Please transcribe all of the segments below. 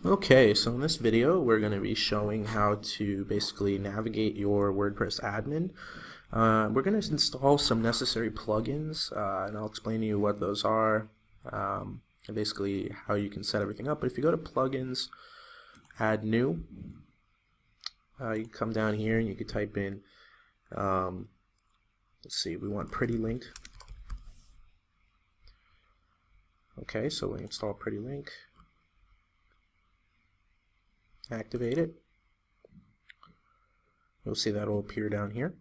Okay, so in this video we're going to be showing how to basically navigate your WordPress admin. We're going to install some necessary plugins, and I'll explain to you what those are, and basically how you can set everything up. But if you go to plugins, add new, you can come down here and you can type in, let's see, we want Pretty Link. Okay, so we install Pretty Link. Activate it. You'll see that will appear down here.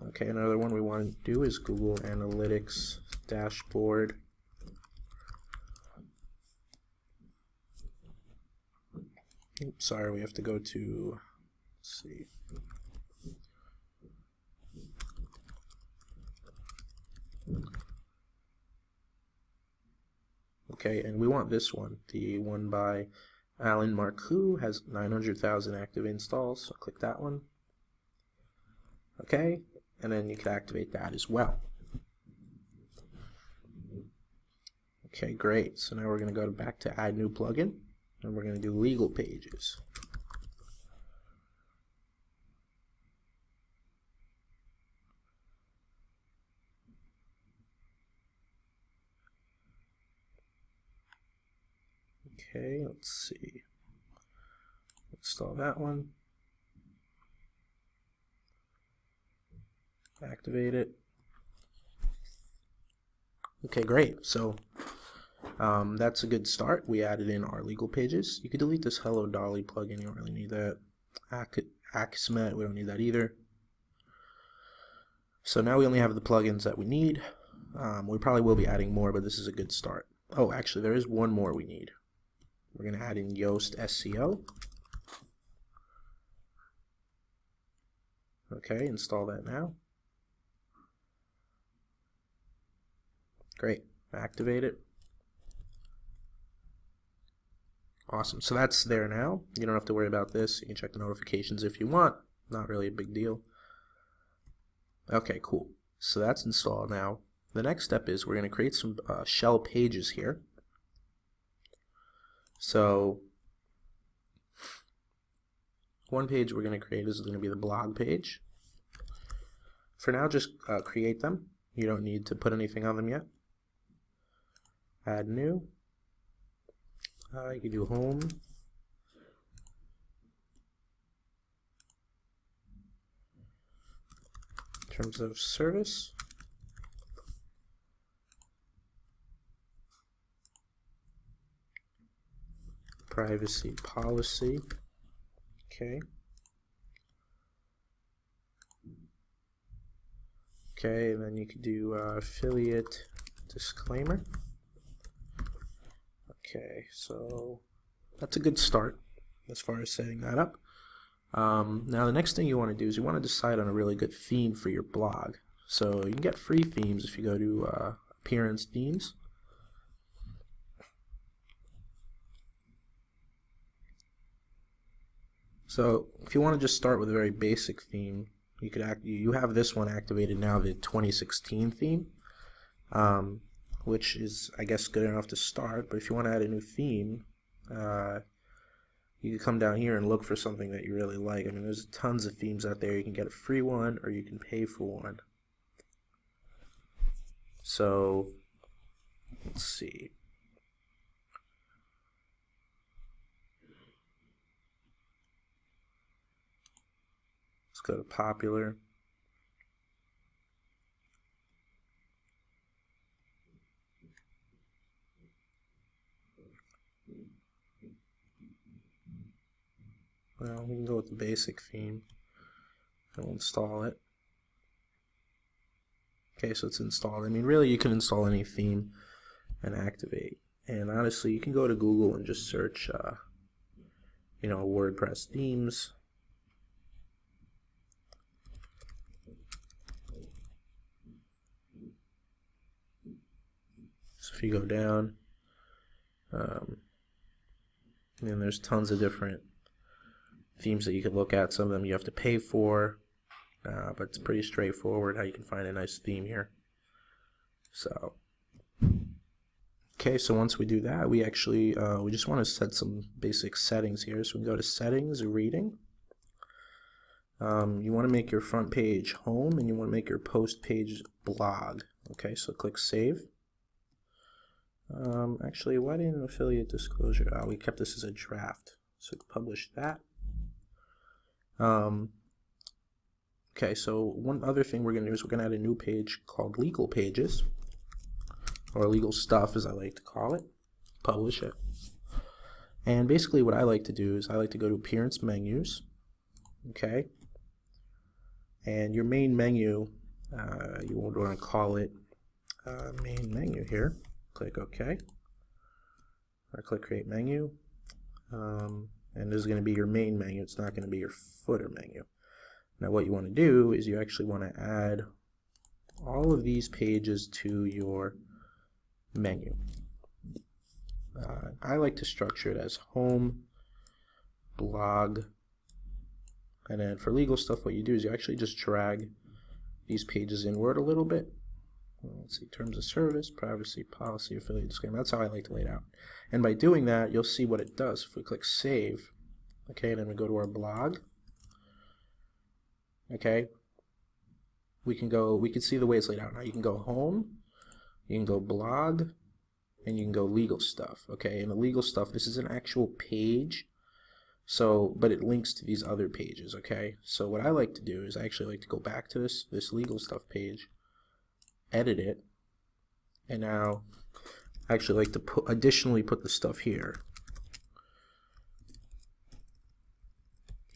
Okay, another one we want to do is Google Analytics Dashboard. Oops, sorry, we have to go to, let's see. Okay, and we want this one, the one by Alan Marcoux, has 900,000 active installs, so click that one. Okay, and then you can activate that as well. Okay, great. So now we're going to go back to add new plugin, and we're going to do legal pages. Okay, let's see. Install that one. Activate it. Okay, great. So that's a good start. We added in our legal pages. You could delete this Hello Dolly plugin. You don't really need that. Akismet, we don't need that either. So now we only have the plugins that we need. We probably will be adding more, but this is a good start. Oh, actually, there is one more we need. We're going to add in Yoast SEO. Okay, install that now. Great, activate it. Awesome, so that's there now. You don't have to worry about this. You can check the notifications if you want. Not really a big deal. Okay, cool. So that's installed now. The next step is we're going to create some shell pages here. So one page we're going to create is going to be the blog page. For now, just create them. You don't need to put anything on them yet. Add new. You can do home. Terms of service. Privacy policy. Okay. Okay, and then you could do affiliate disclaimer. Okay, so that's a good start as far as setting that up. Now the next thing you want to do is you want to decide on a really good theme for your blog. So you can get free themes if you go to Appearance Themes. So if you want to just start with a very basic theme, you have this one activated now, the 2016 theme, which is, I guess, good enough to start. But if you want to add a new theme, you can come down here and look for something that you really like. I mean, there's tons of themes out there. You can get a free one or you can pay for one. So let's see. Let's go to popular. Well, we can go with the basic theme and we'll install it. Okay, so it's installed. I mean, really, you can install any theme and activate. And honestly, you can go to Google and just search, WordPress themes. So if you go down, and there's tons of different themes that you can look at. Some of them you have to pay for, but it's pretty straightforward how you can find a nice theme here. So, Okay, so once we do that, we actually we just want to set some basic settings here. So we can go to Settings, Reading. You want to make your front page home, and you want to make your post page blog. Okay, so click Save. Actually, why didn't affiliate disclosure? Oh, we kept this as a draft, so publish that. Okay, so one other thing we're going to do is we're going to add a new page called Legal Pages, or Legal Stuff as I like to call it. Publish it. And basically what I like to do is I like to go to Appearance Menus, okay, and your main menu, you want to call it Main Menu here. Click OK, or click Create Menu, and this is going to be your main menu. It's not going to be your footer menu. Now what you want to do is you actually want to add all of these pages to your menu. I like to structure it as home, blog, and then for legal stuff what you do is you actually just drag these pages inward a little bit. Let's see, terms of service, privacy, policy, affiliate disclaimer. That's how I like to lay it out. And by doing that, you'll see what it does. If we click Save, okay, then we go to our blog. Okay, we can see the way it's laid out. Now you can go home, you can go blog, and you can go legal stuff. Okay, and the legal stuff, this is an actual page, so but it links to these other pages. Okay, so what I like to do is I actually like to go back to this legal stuff page, edit it, and now I actually like to additionally put the stuff here.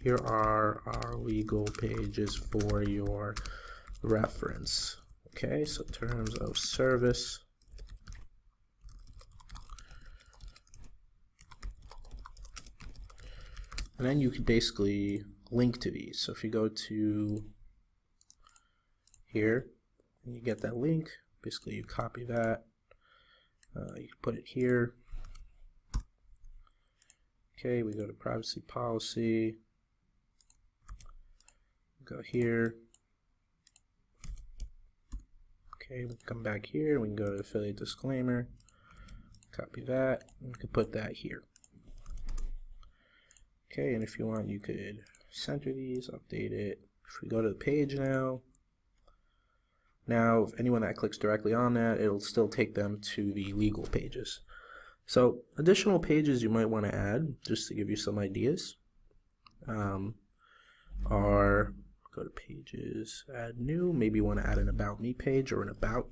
Here are our legal pages for your reference. Okay, so terms of service. And then you can basically link to these. So if you go to here and you get that link, basically you copy that, you can put it here. Okay, we go to privacy policy, go here. Okay, we come back here, we can go to affiliate disclaimer, copy that, and we can put that here. Okay, and if you want, you could center these, update it. If we go to the page now, if anyone that clicks directly on that, it'll still take them to the legal pages. So additional pages you might want to add, just to give you some ideas, are go to pages, add new, maybe you want to add an about me page or an about.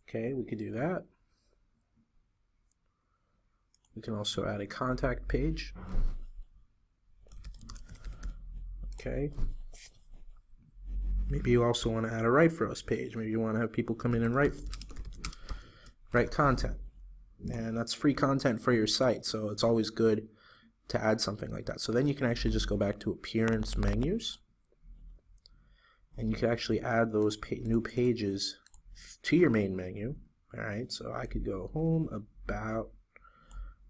Okay, we could do that. We can also add a contact page. Okay. Maybe you also want to add a write for us page. Maybe you want to have people come in and write content. And that's free content for your site, so it's always good to add something like that. So then you can actually just go back to Appearance Menus, and you can actually add those new pages to your main menu. Alright, so I could go home, about,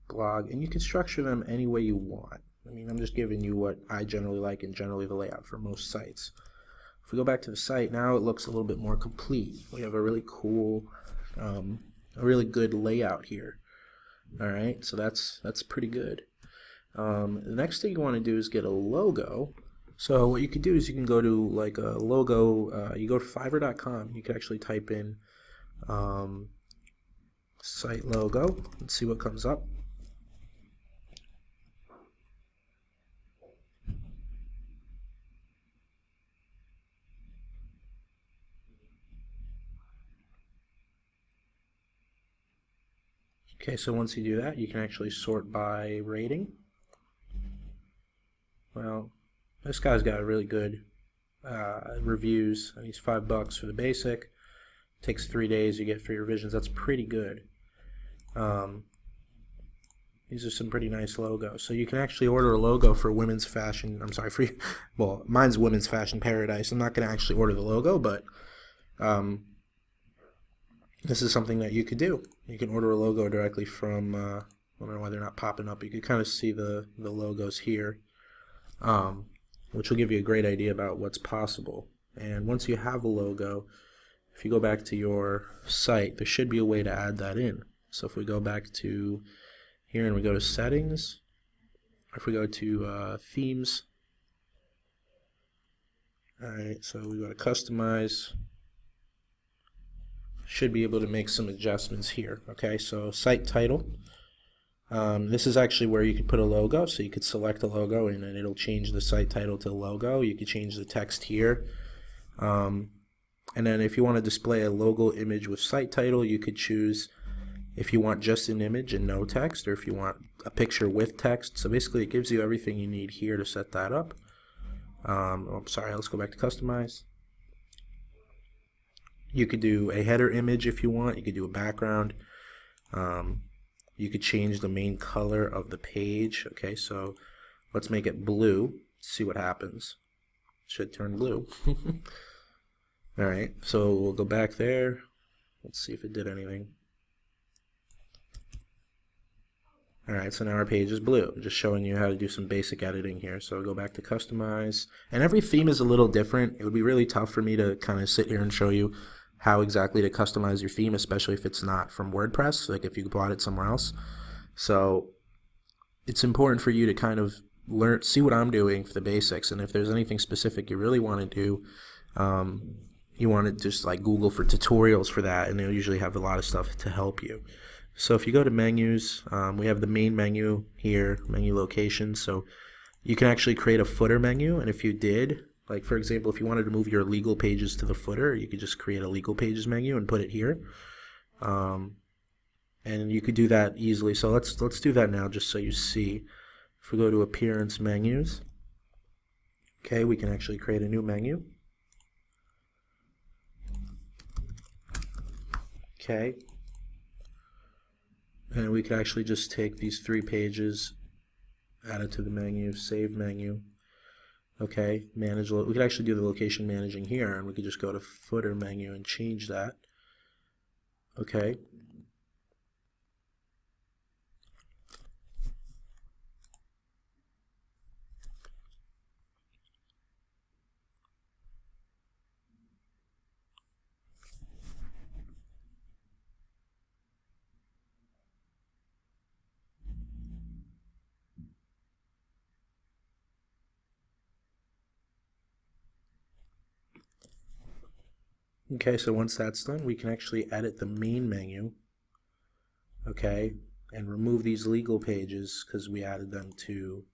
blog, and you can structure them any way you want. I mean, I'm just giving you what I generally like and generally the layout for most sites. If we go back to the site, now it looks a little bit more complete. We have a really cool, a really good layout here. Alright, so that's pretty good. The next thing you want to do is get a logo. So what you could do is you can go to like a logo, you go to Fiverr.com, you can actually type in site logo and see what comes up. Okay, so once you do that, you can actually sort by rating. Well, this guy's got really good reviews, and he's $5 for the basic. Takes 3 days, you get free revisions. That's pretty good. These are some pretty nice logos. So you can actually order a logo for Women's Fashion. I'm sorry, well, mine's Women's Fashion Paradise. I'm not going to actually order the logo, but this is something that you could do. You can order a logo directly from, I don't know why they're not popping up. You can kind of see the logos here, which will give you a great idea about what's possible. And once you have a logo, if you go back to your site, there should be a way to add that in. So if we go back to here and we go to settings, or if we go to themes, alright, so we go to customize, should be able to make some adjustments here. Okay, so site title, this is actually where you could put a logo, so you could select a logo and then it'll change the site title to logo. You could change the text here. And then if you want to display a logo image with site title, you could choose if you want just an image and no text, or if you want a picture with text. So basically it gives you everything you need here to set that up. Sorry, let's go back to customize. You could do a header image if you want. You could do a background. You could change the main color of the page. Okay, so let's make it blue. See what happens. It should turn blue. Alright, so we'll go back there. Let's see if it did anything. Alright, so now our page is blue. I'm just showing you how to do some basic editing here. So I'll go back to customize. And every theme is a little different. It would be really tough for me to kind of sit here and show you how exactly to customize your theme, especially if it's not from WordPress, like if you bought it somewhere else. So it's important for you to kind of see what I'm doing for the basics, and if there's anything specific you really want to do, you want to just like Google for tutorials for that, and they'll usually have a lot of stuff to help you. So if you go to menus, we have the main menu here, menu location, so you can actually create a footer menu, and if you did, like for example, if you wanted to move your legal pages to the footer, you could just create a legal pages menu and put it here. And you could do that easily. So let's do that now just so you see. If we go to appearance menus, okay, we can actually create a new menu. Okay. And we could actually just take these 3 pages, add it to the menu, save menu. Okay, manage. We could actually do the location managing here, and we could just go to footer menu and change that. Okay. Okay, so once that's done, we can actually edit the main menu, okay, and remove these legal pages because we added them to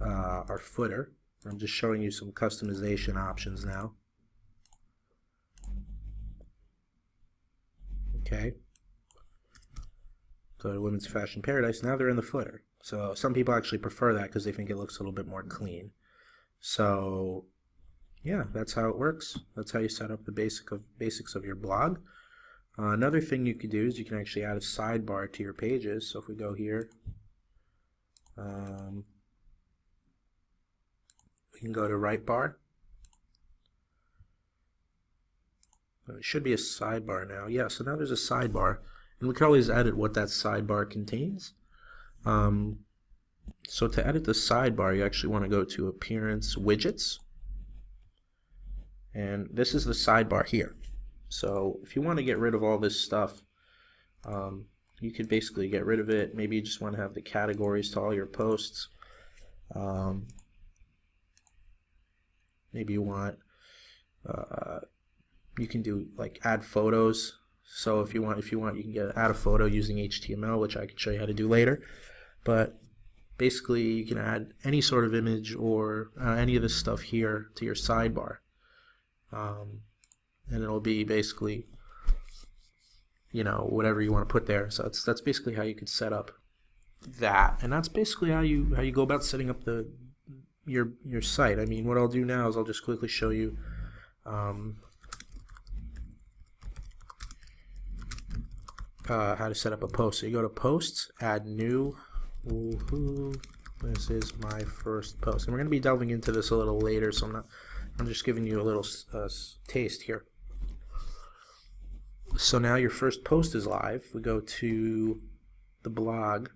our footer. I'm just showing you some customization options now. Okay, go to Women's Fashion Paradise. Now they're in the footer. So some people actually prefer that because they think it looks a little bit more clean. So yeah, that's how it works. That's how you set up the basics of your blog. Another thing you could do is you can actually add a sidebar to your pages. So if we go here, we can go to right bar. It should be a sidebar now. Yeah, so now there's a sidebar, and we can always edit what that sidebar contains. So to edit the sidebar, you actually want to go to Appearance Widgets. And this is the sidebar here. So if you want to get rid of all this stuff, you could basically get rid of it. Maybe you just want to have the categories to all your posts. Maybe you want, you can do like add photos. So if you want, you can add a photo using HTML, which I can show you how to do later. But basically, you can add any sort of image or any of this stuff here to your sidebar. And it'll be basically, you know, whatever you want to put there. So that's basically how you could set up that, and that's basically how you go about setting up your site. I mean, what I'll do now is I'll just quickly show you how to set up a post. So you go to Posts, Add New. This is my first post, and we're going to be delving into this a little later, so I'm just giving you a little taste here. So now your first post is live. We go to the blog.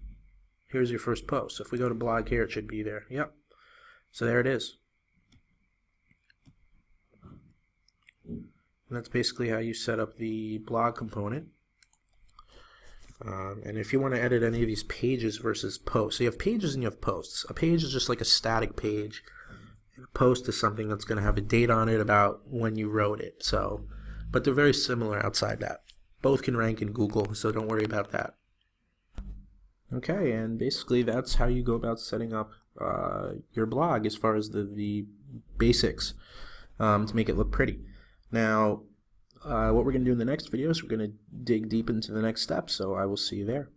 Here's your first post. So if we go to blog here, it should be there. Yep. So there it is. And that's basically how you set up the blog component. And if you want to edit any of these pages versus posts, so you have pages and you have posts. A page is just like a static page. And a post is something that's going to have a date on it about when you wrote it. So, but they're very similar outside that. Both can rank in Google, so don't worry about that. Okay, and basically that's how you go about setting up your blog as far as the basics to make it look pretty. Now, what we're going to do in the next video is we're going to dig deep into the next step, so I will see you there.